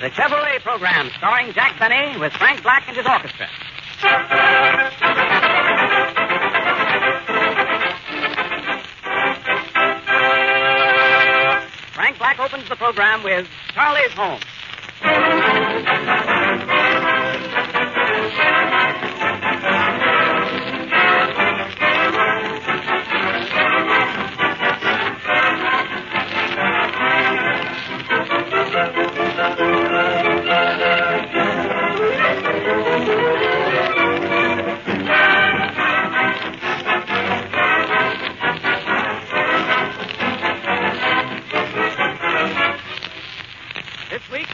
The Chevrolet program starring Jack Benny with Frank Black and his orchestra. Frank Black opens the program with Charlie's Home.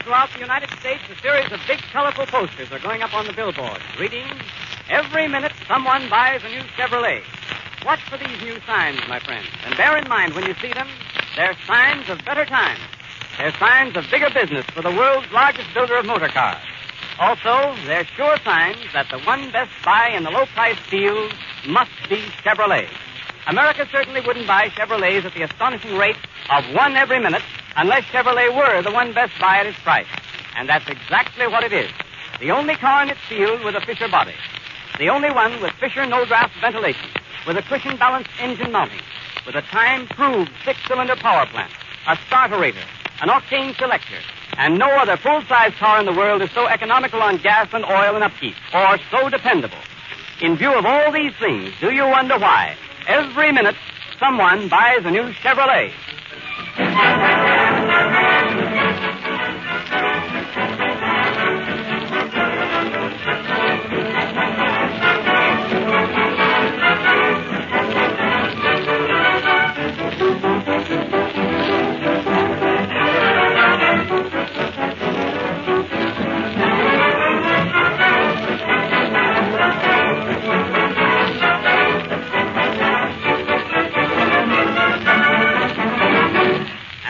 Throughout the United States, a series of big, colorful posters are going up on the billboards, reading, "Every minute someone buys a new Chevrolet." Watch for these new signs, my friends, and bear in mind when you see them, they're signs of better times. They're signs of bigger business for the world's largest builder of motor cars. Also, they're sure signs that the one best buy in the low-price field must be Chevrolet. America certainly wouldn't buy Chevrolets at the astonishing rate of one every minute unless Chevrolet were the one best buy at its price. And that's exactly what it is. The only car in its field with a Fisher body. The only one with Fisher no-draft ventilation, with a cushion-balanced engine mounting, with a time-proved six-cylinder power plant, a starterator, an octane selector, and no other full-size car in the world is so economical on gas and oil and upkeep, or so dependable. In view of all these things, do you wonder why every minute someone buys a new Chevrolet?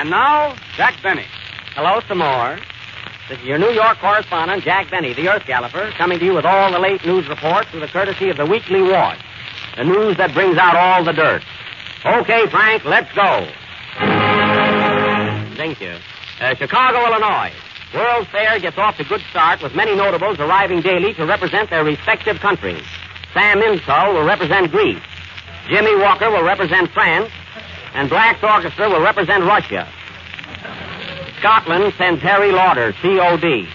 And now, Jack Benny. Hello, some more. This is your New York correspondent, Jack Benny, the Earth Galloper, coming to you with all the late news reports through the courtesy of the Weekly Wash, the news that brings out all the dirt. Okay, Frank, let's go. Thank you. Chicago, Illinois. World's Fair gets off to a good start with many notables arriving daily to represent their respective countries. Sam Insull will represent Greece. Jimmy Walker will represent France. And Black's orchestra will represent Russia. Scotland sends Harry Lauder, C.O.D.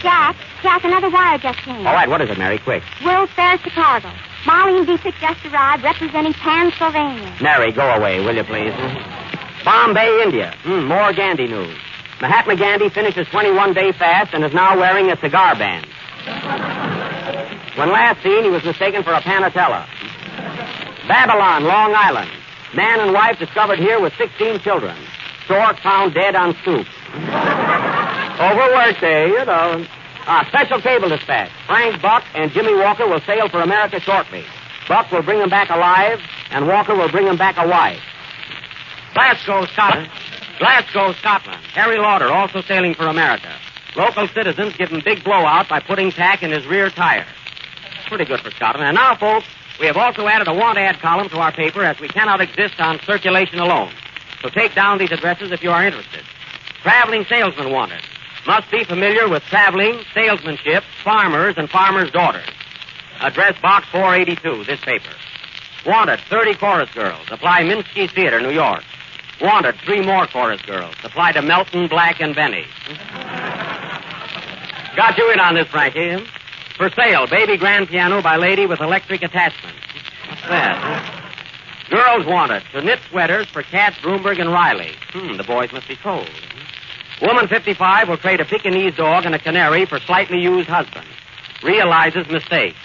Jack, another wire just came. All right, what is it, Mary? Quick. World Fair, Chicago. Molly and Dietrich just arrived representing Pennsylvania. Mary, go away, will you, please? Bombay, India. More Gandhi news. Mahatma Gandhi finishes 21-day fast and is now wearing a cigar band. When last seen, he was mistaken for a Panatella. Babylon, Long Island. Man and wife discovered here with 16 children. Stork found dead on stoop. Overworked, you know. Special cable dispatch. Frank Buck and Jimmy Walker will sail for America shortly. Buck will bring them back alive, and Walker will bring them back a wife. Glasgow, Scotland. Glasgow, Scotland. Harry Lauder also sailing for America. Local citizens give him big blowout by putting tack in his rear tire. Pretty good for Scotland. And now, folks, we have also added a want ad column to our paper as we cannot exist on circulation alone. So take down these addresses if you are interested. Traveling salesman wanted. Must be familiar with traveling, salesmanship, farmers, and farmers' daughters. Address Box 482, this paper. Wanted 30 chorus girls. Apply Minsky Theater, New York. Wanted 3 more chorus girls. Apply to Melton, Black, and Benny. Got you in on this, Frankie. For sale, baby grand piano by lady with electric attachment. What's that? Girls wanted to knit sweaters for Katz, Broomberg, and Riley. The boys must be cold. Woman 55 will trade a Pekingese dog and a canary for slightly used husband. Realizes mistake.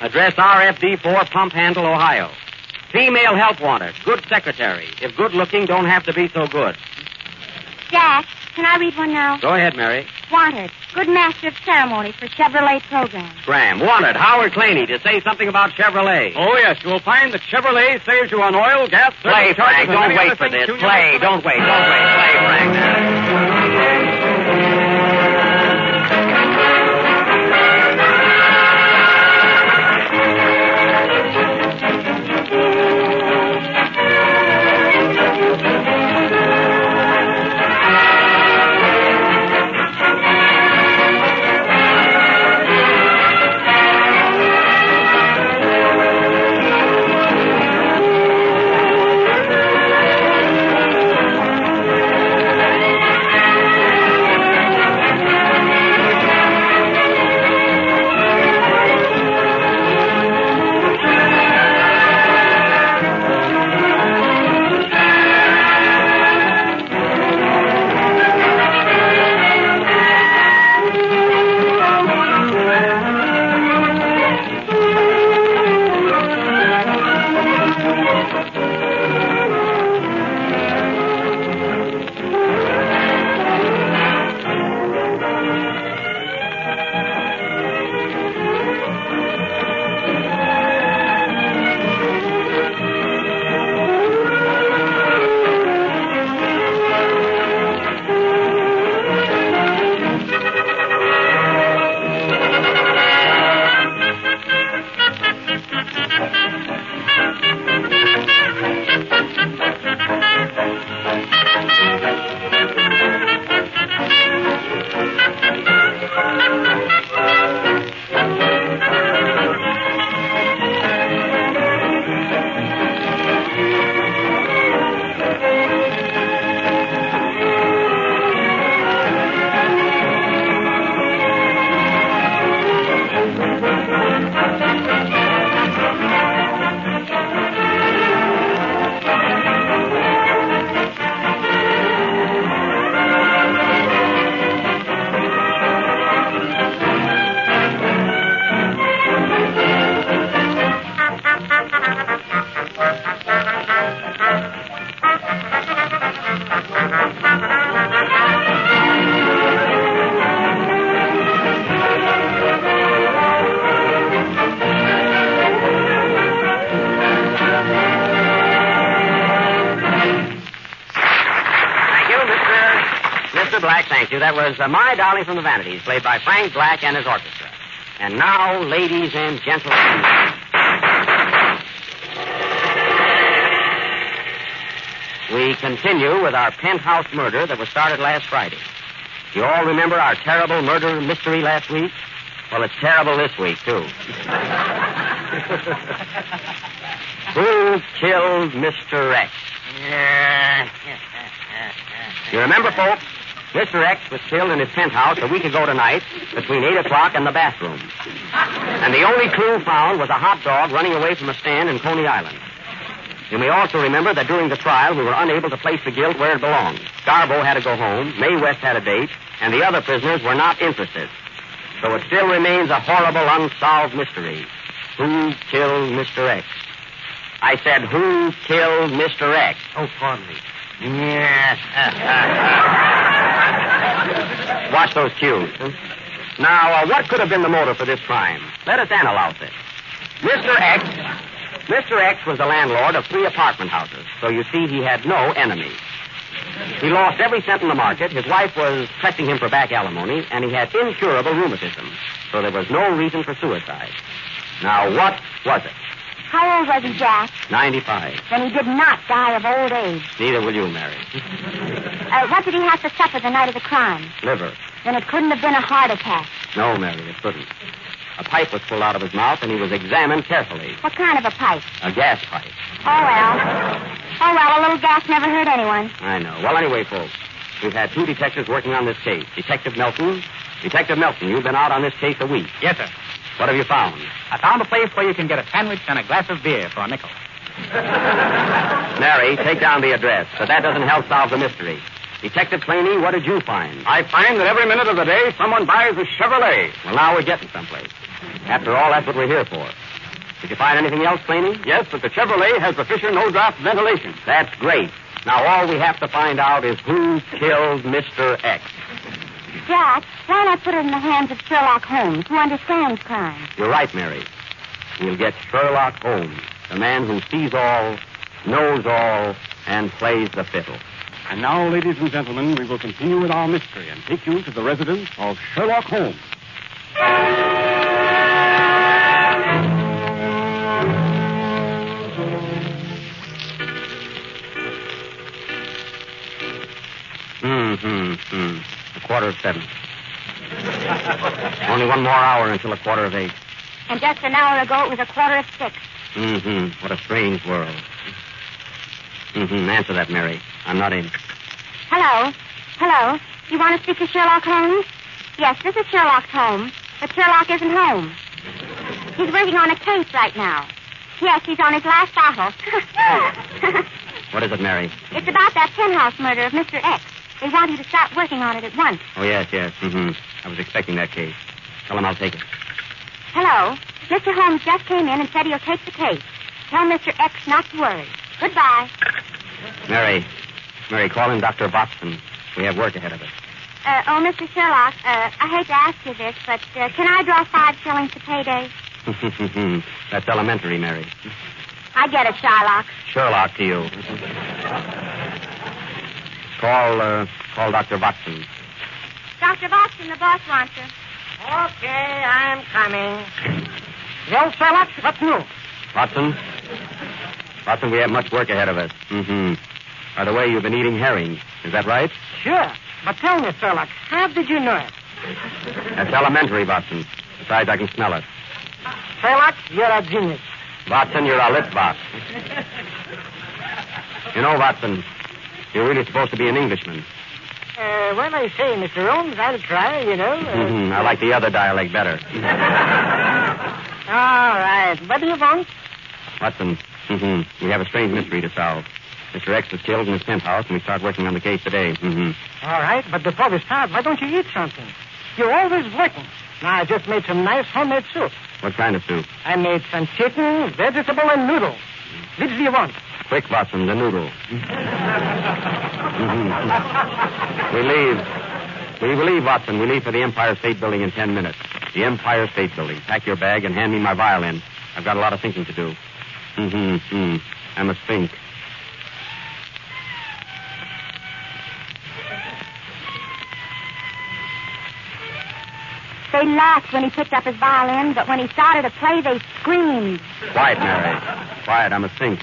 Address RFD 4, Pump Handle, Ohio. Female help wanted. Good secretary. If good looking, don't have to be so good. Jack, can I read one now? Go ahead, Mary. Wanted. Good master of ceremony for Chevrolet program. Graham. Wanted. Howard Claney to say something about Chevrolet. Oh, yes. You will find that Chevrolet saves you on oil, gas, Play, Frank. Don't wait for this. Play. Don't wait. Play, Frank. Mr. Black, thank you. That was My Darling from the Vanities, played by Frank Black and his orchestra. And now, ladies and gentlemen... we continue with our penthouse murder that was started last Friday. You all remember our terrible murder mystery last week? Well, it's terrible this week, too. Who killed Mr. X? You remember, folks? Mr. X was killed in his penthouse a week ago tonight between 8 o'clock and the bathroom. And the only clue found was a hot dog running away from a stand in Coney Island. You may also remember that during the trial, we were unable to place the guilt where it belonged. Garbo had to go home, Mae West had a date, and the other prisoners were not interested. So it still remains a horrible, unsolved mystery. Who killed Mr. X? I said, who killed Mr. X? Oh, pardon me. Watch those cues. Now, what could have been the motive for this crime? Let us analyze it. Mr. X was the landlord of 3 apartment houses, so you see he had no enemies. He lost every cent in the market, his wife was pressing him for back alimony, and he had incurable rheumatism, so there was no reason for suicide. Now, what was it? How old was he, Jack? 95. Then he did not die of old age. Neither will you, Mary. What did he have to suffer the night of the crime? Liver. Then it couldn't have been a heart attack. No, Mary, it couldn't. A pipe was pulled out of his mouth, and he was examined carefully. What kind of a pipe? A gas pipe. Oh, well, a little gas never hurt anyone. I know. Well, anyway, folks, we've had 2 detectives working on this case. Detective Melton, you've been out on this case a week. Yes, sir. What have you found? I found a place where you can get a sandwich and a glass of beer for a nickel. Mary, take down the address, but that doesn't help solve the mystery. Detective Claney, what did you find? I find that every minute of the day someone buys a Chevrolet. Well, now we're getting someplace. After all, that's what we're here for. Did you find anything else, Claney? Yes, but the Chevrolet has the Fisher no-draft ventilation. That's great. Now all we have to find out is who killed Mr. X. Jack, why not put it in the hands of Sherlock Holmes, who understands crime? You're right, Mary. We'll get Sherlock Holmes, the man who sees all, knows all, and plays the fiddle. And now, ladies and gentlemen, we will continue with our mystery and take you to the residence of Sherlock Holmes. A 7:15. Only 1 more hour until 7:45. And just an hour ago, it was 6:15. What a strange world. Answer that, Mary. I'm not in. Hello. You want to speak to Sherlock Holmes? Yes, this is Sherlock Holmes, but Sherlock isn't home. He's working on a case right now. Yes, he's on his last bottle. What is it, Mary? It's about that penthouse murder of Mr. X. They want you to start working on it at once. Oh, yes. I was expecting that case. Tell him I'll take it. Hello. Mr. Holmes just came in and said he'll take the case. Tell Mr. X not to worry. Goodbye. Mary, call in Dr. Boston. We have work ahead of us. Mr. Sherlock, I hate to ask you this, but can I draw 5 shillings to payday? That's elementary, Mary. I get it, Sherlock. Sherlock to you. Call Dr. Watson. Dr. Watson, the boss wants you. Okay, I'm coming. Well, Sherlock, what's new? Watson, we have much work ahead of us. By the way, you've been eating herring. Is that right? Sure. But tell me, Sherlock, how did you know it? That's elementary, Watson. Besides, I can smell it. Sherlock, you're a genius. Watson, you're a lit box. You know, Watson, you're really supposed to be an Englishman. Well, I say, Mr. Holmes, I'll try, you know. I like the other dialect better. All right. What do you want? Watson, we have a strange mystery to solve. Mr. X was killed in his penthouse, and we start working on the case today. All right, but before we start, why don't you eat something? You're always working. Now, I just made some nice homemade soup. What kind of soup? I made some chicken, vegetable, and noodle. Which do you want? Quick, Watson, the noodle. We leave, Watson. We leave for the Empire State Building in 10 minutes. The Empire State Building. Pack your bag and hand me my violin. I've got a lot of thinking to do. I must think. They laughed when he picked up his violin, but when he started to play, they screamed. Quiet, Mary. Quiet, I must think.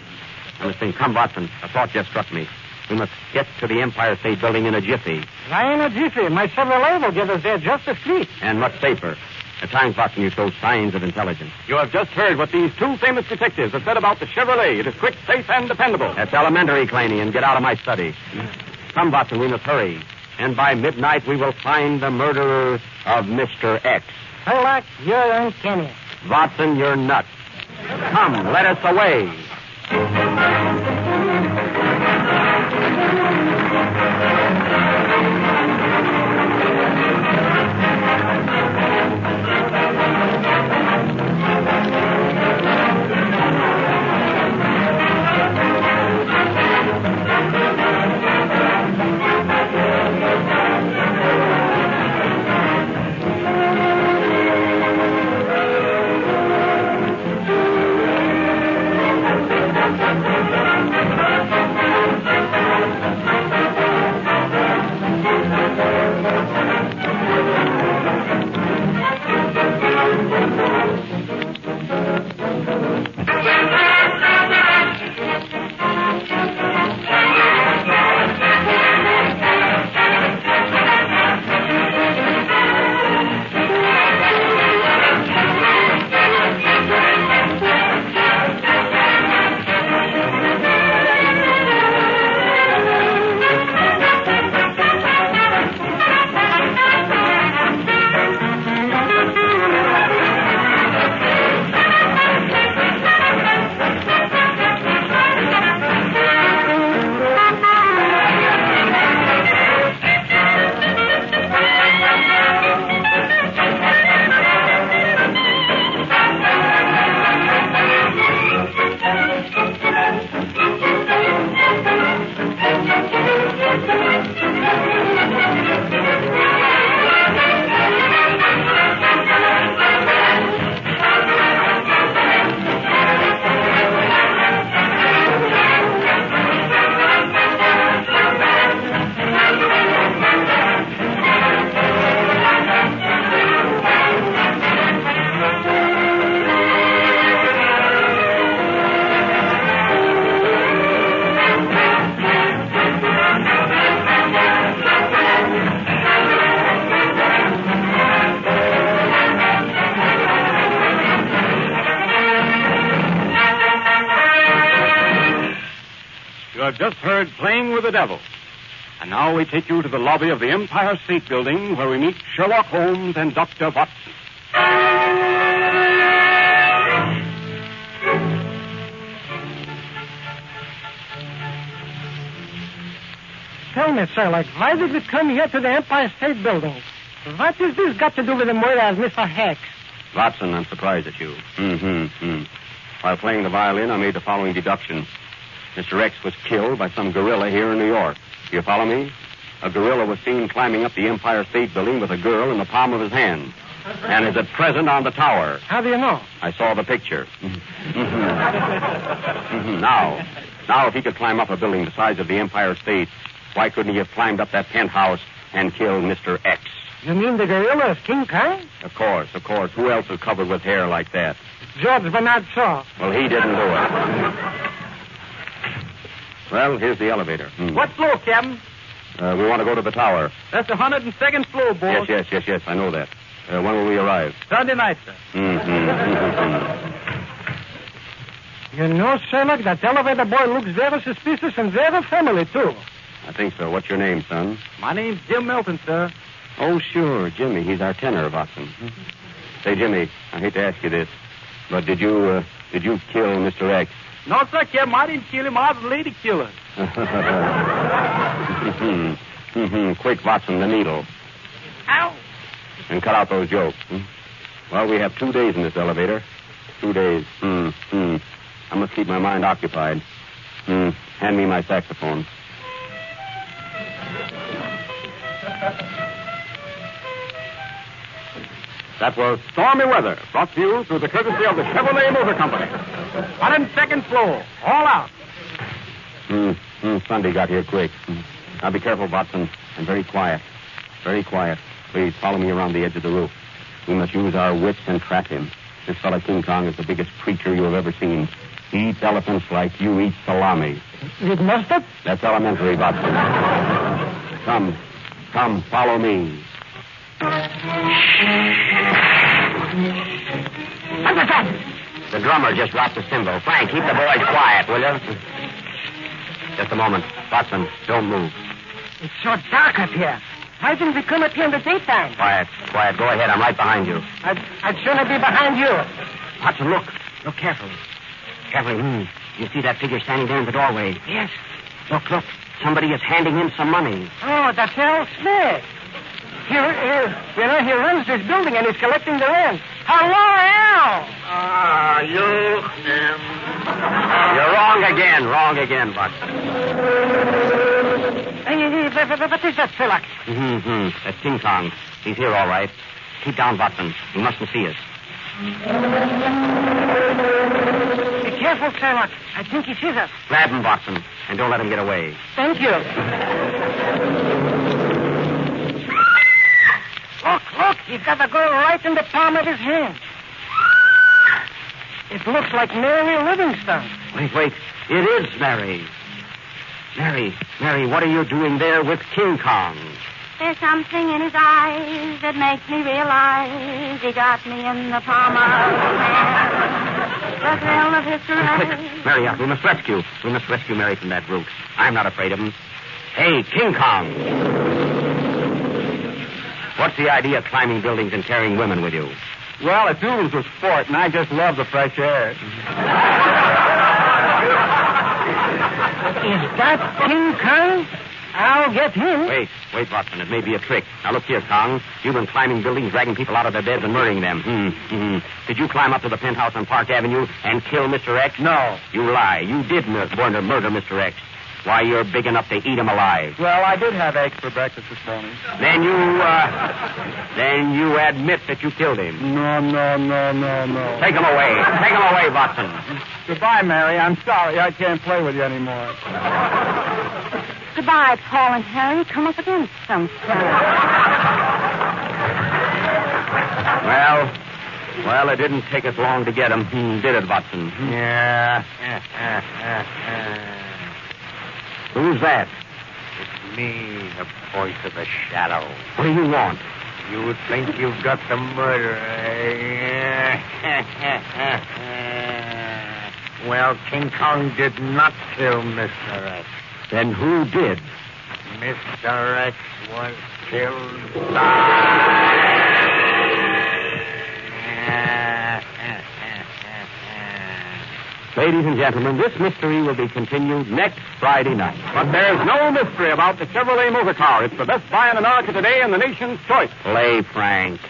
Come, Watson. A thought just struck me. We must get to the Empire State Building in a jiffy. Why in a jiffy? My Chevrolet will get us there just as quick. And much safer. At times, Watson, you show signs of intelligence. You have just heard what these two famous detectives have said about the Chevrolet. It is quick, safe, and dependable. That's elementary, Claney, and get out of my study. Come, Watson, we must hurry. And by midnight, we will find the murderer of Mr. X. Sherlock, you're uncanny. Watson, you're nuts. Come, let us away. You have just heard Playing with the Devil. And now we take you to the lobby of the Empire State Building, where we meet Sherlock Holmes and Dr. Watson. Tell me, Sherlock, why did we come here to the Empire State Building? What has this got to do with the murder of Mr. Hex? Watson, I'm surprised at you. While playing the violin, I made the following deduction. Mr. X was killed by some gorilla here in New York. Do you follow me? A gorilla was seen climbing up the Empire State Building with a girl in the palm of his hand. And is at present on the tower. How do you know? I saw the picture. Now, if he could climb up a building the size of the Empire State, why couldn't he have climbed up that penthouse and killed Mr. X? You mean the gorilla is King Kong? Of course. Who else is covered with hair like that? George Bernard Shaw. Well, he didn't do it. Well, here's the elevator. What floor, Captain? We want to go to the tower. That's the 102nd floor, boss. Yes, I know that. When will we arrive? Sunday night, sir. You know, Sherlock, that elevator boy looks very suspicious and very family, too. I think so. What's your name, son? My name's Jim Milton, sir. Oh, sure, Jimmy. He's our tenor, Watson. Say, Jimmy, I hate to ask you this, but did you kill Mr. X? No, sir, Captain. I didn't kill him. I was a lady killer. Quick, Watson, the needle. Ow! And cut out those jokes. Well, we have 2 days in this elevator. 2 days. I must keep my mind occupied. Hand me my saxophone. That was Stormy Weather, brought to you through the courtesy of the Chevrolet Motor Company. 102nd floor. All out. Sunday got here quick. Now be careful, Watson, and very quiet. Very quiet. Please follow me around the edge of the roof. We must use our wits and trap him. This fellow King Kong is the biggest creature you have ever seen. He eats elephants like you eat salami. With mustard? That's elementary, Watson. Come, follow me. What's that? The drummer just dropped the cymbal. Frank, keep the boys quiet, will you? Just a moment. Watson, don't move. It's so dark up here. Why didn't we come up here in the daytime? Quiet. Go ahead. I'm right behind you. I'd sooner be behind you. Watson, look. Look carefully. Carefully. You see that figure standing there in the doorway? Yes. Look. Somebody is handing him some money. Oh, that's Al Smith. He runs this building and he's collecting the rent. Hello, Al. You're wrong again, Watson. What is that, Sherlock? That's King Kong. He's here, all right. Keep down, Watson. He mustn't see us. Be careful, Sherlock. I think he sees us. Grab him, Watson, and don't let him get away. Thank you. Look. He's got the girl right in the palm of his hand. It looks like Mary Livingstone. Wait. It is Mary. Mary, what are you doing there with King Kong? There's something in his eyes that makes me realize he got me in the palm of his hand. The thrill of his caress. Mary, we must rescue Mary from that brute. I'm not afraid of him. Hey, King Kong. What's the idea of climbing buildings and carrying women with you? Well, it's Doodles for sport, and I just love the fresh air. Is that King Kong? I'll get him. Wait, Watson. It may be a trick. Now, look here, Kong. You've been climbing buildings, dragging people out of their beds and murdering them. Did you climb up to the penthouse on Park Avenue and kill Mr. X? No. You lie. You did murder Mr. X. Why, you're big enough to eat him alive. Well, I did have eggs for breakfast this morning. Then you admit that you killed him. No. Take him away, Watson. Goodbye, Mary. I'm sorry. I can't play with you anymore. Goodbye, Paul and Harry. Come up again sometime. Well, it didn't take us long to get him, did it, Watson? Yeah. Who's that? It's me, the voice of the shadow. What do you want? You think you've got the murderer. Well, King Kong did not kill Mr. X. Then who did? Mr. X was killed Ladies and gentlemen, this mystery will be continued next Friday night. But there's no mystery about the Chevrolet motor car. It's the best buy in America today and the nation's choice. Play, Frank.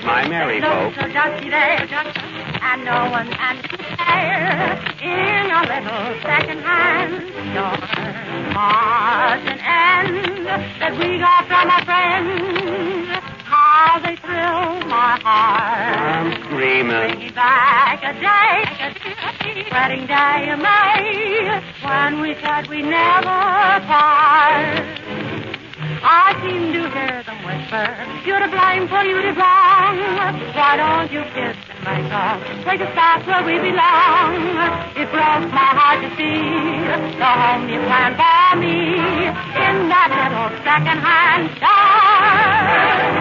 My Mary, folks. And no one can compare in a little second-hand store. Start and end that we got from a friend. How they thrill my heart. demon. Bring me back a day, wedding day of May, when we said we never part. I seem to hear them whisper, you're to blame for you did wrong. Why don't you kiss and make up, take us back where we belong? It broke my heart to see the home you planned for me in that little second-hand store.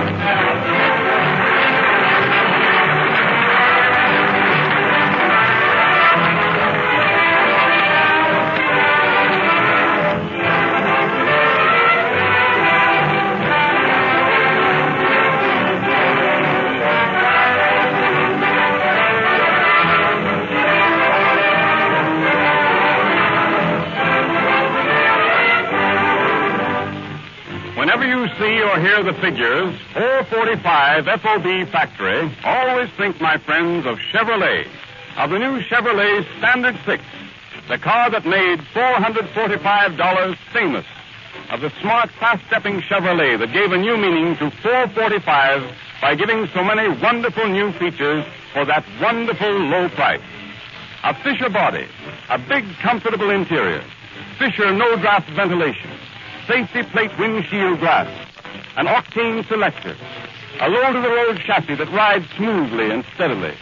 Whenever you see or hear the figures 445 FOB Factory, always think, my friends, of Chevrolet, of the new Chevrolet Standard 6, the car that made $445 famous, of the smart, fast-stepping Chevrolet that gave a new meaning to 445 by giving so many wonderful new features for that wonderful low price. A Fisher body, a big, comfortable interior, Fisher no-draft ventilation, safety plate windshield glass, an octane selector, a low-to-the-road chassis that rides smoothly and steadily,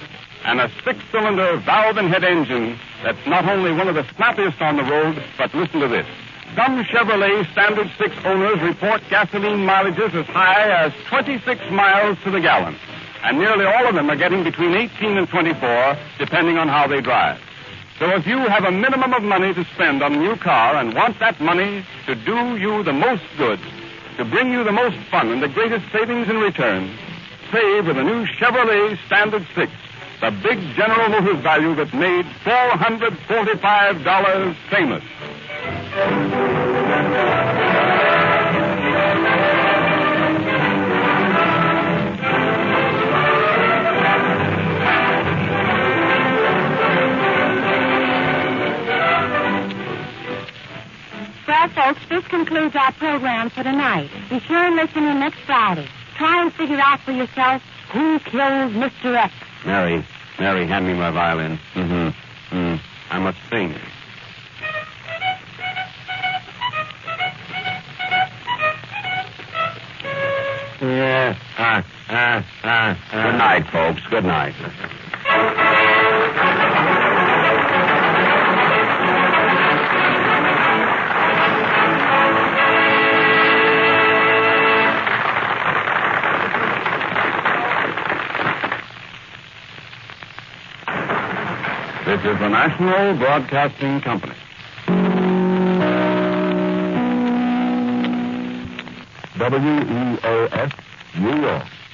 and a six-cylinder valve and head engine that's not only one of the snappiest on the road, but listen to this. Some Chevrolet Standard 6 owners report gasoline mileages as high as 26 miles to the gallon, and nearly all of them are getting between 18 and 24, depending on how they drive. So if you have a minimum of money to spend on a new car and want that money to do you the most good, to bring you the most fun and the greatest savings in return, save with a new Chevrolet Standard 6, the big General Motors value that made $445 famous. Well, folks, this concludes our program for tonight. Be sure and listen in next Friday. Try and figure out for yourself who killed Mr. X. Mary, hand me my violin. I must sing. Good night, folks. Good night. This is the National Broadcasting Company. WEOS, New York.